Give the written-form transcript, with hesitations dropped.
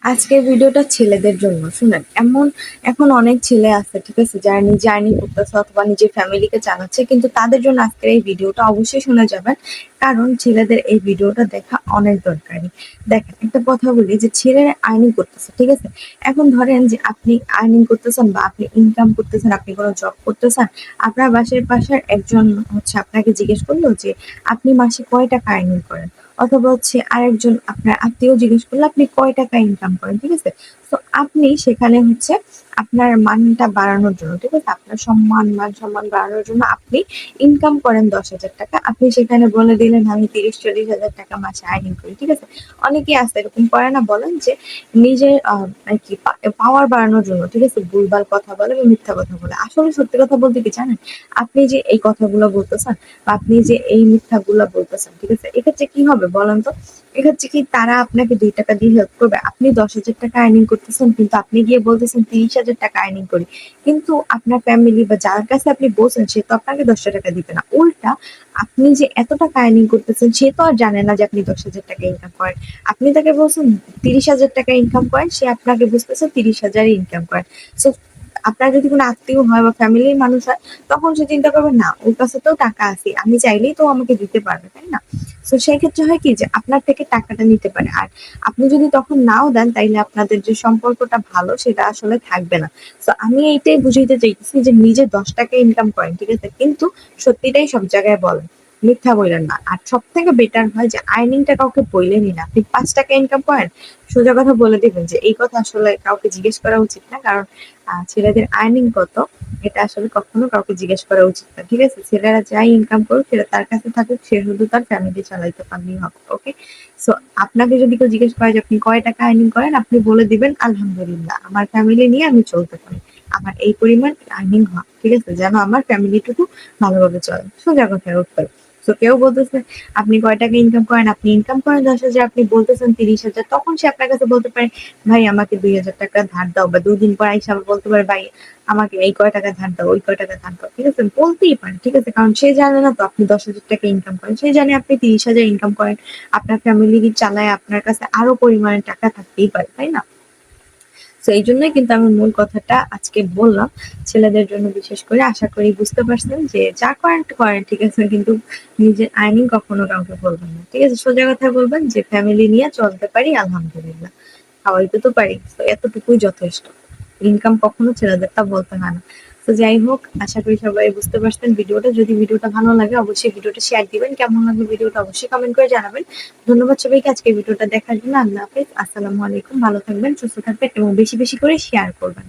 আজকের ভিডিওটা ছেলেদের জন্য। শুনেন, এখন অনেক ছেলে আছে, ঠিক আছে? যারা নিজে আর্নিং করতেছে অথবা নিজের ফ্যামিলিকে চালাচ্ছে। কিন্তু তাদের জন্য আজকের এই ভিডিওটা অবশ্যই শুনে যাবেন। কারণ ছেলেদের এই ভিডিওটা দেখা অনেক দরকারি। দেখেন, একটা কথা বলি যে ছেলেরা আর্নিং করতেছে, ঠিক আছে? এখন ধরেন যে আপনি আর্নিং করতেছেন বা আপনি ইনকাম করতেছেন, আপনি কোনো জব করতেছেন। আপনার পাশের একজন আপনাকে জিজ্ঞেস করলো যে আপনি মাসে কয় টাকা আর্নিং করেন? অথবা আরেকজন আপনার আত্মীয় জিজ্ঞেস করলো আপনি কয় টাকা ইনকাম করেন, ঠিক আছে? তো আপনি সেখানে আপনার মানটা বাড়ানোর জন্য, ঠিক আছে, আপনার মান সম্মান বাড়ানোর জন্য আপনি ইনকাম করেন 10,000 টাকা। আপনি সেখানে বলে দিলেন আমি 30-40 হাজার টাকা মাসে আর্নিং করি, ঠিক আছে? অনেকেই আছে এরকম করে না, বলেন যে নিজের আর কি পাওয়ার বাড়ানোর জন্য, ঠিক আছে, ভুলভাল কথা বলে বা মিথ্যা কথা বলে। আসলে সত্যি কথা বলতে কি জানেন, আপনি যে এই কথাগুলো বলতেছেন বা আপনি যে এই মিথ্যাগুলা বলতেছেন, ঠিক আছে, এক্ষেত্রে কি হবে বলেন তো? এক্ষেত্রে কি তারা আপনাকে 2 টাকা দিয়ে হেল্প করবে? আপনি 10,000 টাকা আর্নিং করতেছেন, কিন্তু আপনি গিয়ে বলতেছেন 30,000 টাকা আর্নিং করি। কিন্তু আপনার ফ্যামিলি বা যার কাছে আপনি বলছেন সে তো আপনাকে 10 টাকা দিবে না। উল্টা আপনি যে এত টাকা আর্নিং করতেছেন সে তো আর জানে না যে আপনি 10,000 টাকা ইনকাম করেন। আপনি তাকে বলছেন 30,000 টাকা ইনকাম করেন, সে আপনাকে বুঝতেছে 30,000 ইনকাম করেন। সো আপনার যদি কোনো আত্মীয় হয় বা ফ্যামিলির মানুষ হয়, তখন সে চিন্তা করবে না ওর কাছে তো টাকা আছে, আমি চাইলেই তো আমাকে দিতে পারবে, তাই না? তো সেই ক্ষেত্রে হয় কি যে আপনার থেকে টাকাটা নিতে পারে। আর আপনি যদি তখন নাও দেন তাইলে আপনাদের যে সম্পর্কটা ভালো সেটা আসলে থাকবে না। তো আমি এইটাই বুঝাইতে চাইতেছি যে নিজে 10 টাকা ইনকাম করেন, ঠিক আছে, কিন্তু সত্যিটাই সব জায়গায় বলেন, মিথ্যা বললেন না। আর সব থেকে বেটার হয় যে আর্নিংটা কাউকে বললেনই না। আপনি 5 টাকা ইনকাম করেন, সোজা কথা বলে দিবেন যে এই কথা আসলে কাউকে জিজ্ঞেস করা উচিত না। কারণ ছেলেদের আর্নিং কত এটা আসলে কখনো কাউকে জিজ্ঞেস করা উচিত না, ঠিক আছে? ছেলেরা যাই ইনকাম করুক সেটা তার কাছে থাকুক, সে শুধু তার ফ্যামিলি চালাইতে পারলেই হবে, ওকে? সো আপনাকে যদি কেউ জিজ্ঞেস করে যে আপনি কয় টাকা আর্নিং করেন, আপনি বলে দিবেন আলহামদুলিল্লাহ আমার ফ্যামিলি নিয়ে আমি চলতে পারি, আমার এই পরিমাণ আর্নিং হয়, ঠিক আছে, যেন আমার ফ্যামিলিটুকু ভালোভাবে চলে। সোজা কথার উত্তর। তো কেউ বলতেছে আপনি কয় টাকা ইনকাম করেন, আপনি ইনকাম করেন 10,000, আপনি বলতেছেন 30,000, তখন সে আপনার কাছে বলতে পারে ভাই আমাকে 2,000 টাকা ধার দাও, বা 2 দিন পর আইসা আবার বলতে পারে ভাই আমাকে এই কয় টাকা ধার দাও, ওই কয় টাকা ধার দাও, ঠিক আছে, বলতেই পারে, ঠিক আছে? কারণ সে জানে না তো আপনি 10,000 টাকা ইনকাম করেন, সে জানে আপনি 30,000 ইনকাম করেন, আপনার ফ্যামিলি চালায়, আপনার কাছে আরো পরিমাণে টাকা থাকতেই পারে, তাই না? তো এই জন্যই কিন্তু আমি মূল কথাটা আজকে বললাম ছেলেদের জন্য বিশেষ করে। আশা করি বুঝতে পারছেন যে যা করেন করেন, ঠিক আছে, কিন্তু নিজের আর্নিং কখনো কাউকে বলবেন না, ঠিক আছে? সোজা কথায় বলবেন যে ফ্যামিলি নিয়ে চলতে পারি আলহামদুলিল্লাহ, খাওয়াইতে তো পারি, তো এতটুকুই যথেষ্ট। ইনকাম কখনো ছেলেদেরটা বলতে হয় না। তো যাই হোক, আশা করি সবাই বুঝতে পারছেন ভিডিওটা। যদি ভিডিওটা ভালো লাগে অবশ্যই ভিডিওটা শেয়ার দিবেন, কেমন লাগলো ভিডিওটা অবশ্যই কমেন্ট করে জানাবেন। ধন্যবাদ সবাইকে আজকে ভিডিওটা দেখার জন্য। আল্লাহ হাফেজ, আসসালামু আলাইকুম, ভালো থাকবেন, সুস্থ থাকবেন এবং বেশি বেশি করে শেয়ার করবেন।